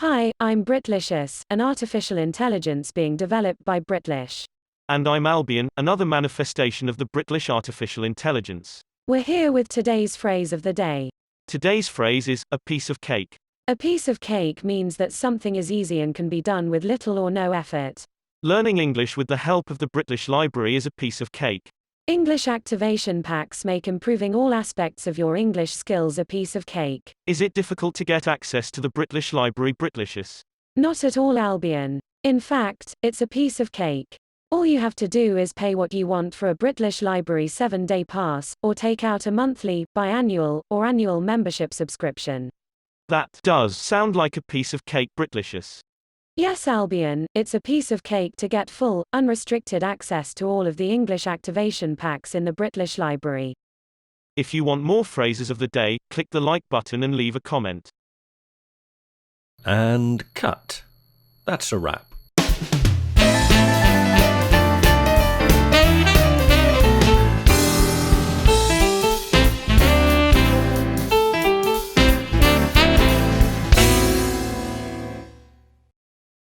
Hi, I'm Britlicious, an artificial intelligence being developed by Britlish. And I'm Albion, another manifestation of the Britlish artificial intelligence. We're here with today's phrase of the day. Today's phrase is, a piece of cake. A piece of cake means that something is easy and can be done with little or no effort. Learning English with the help of the Britlish Library is a piece of cake. English activation packs make improving all aspects of your English skills a piece of cake. Is it difficult to get access to the Britlish Library Britlicious? Not at all, Albion. In fact, it's a piece of cake. All you have to do is pay what you want for a Britlish Library 7-day pass, or take out a monthly, biannual, or annual membership subscription. That does sound like a piece of cake, Britlicious. Yes, Albion, it's a piece of cake to get full, unrestricted access to all of the English activation packs in the Britlish Library. If you want more phrases of the day, click the like button and leave a comment. And cut. That's a wrap.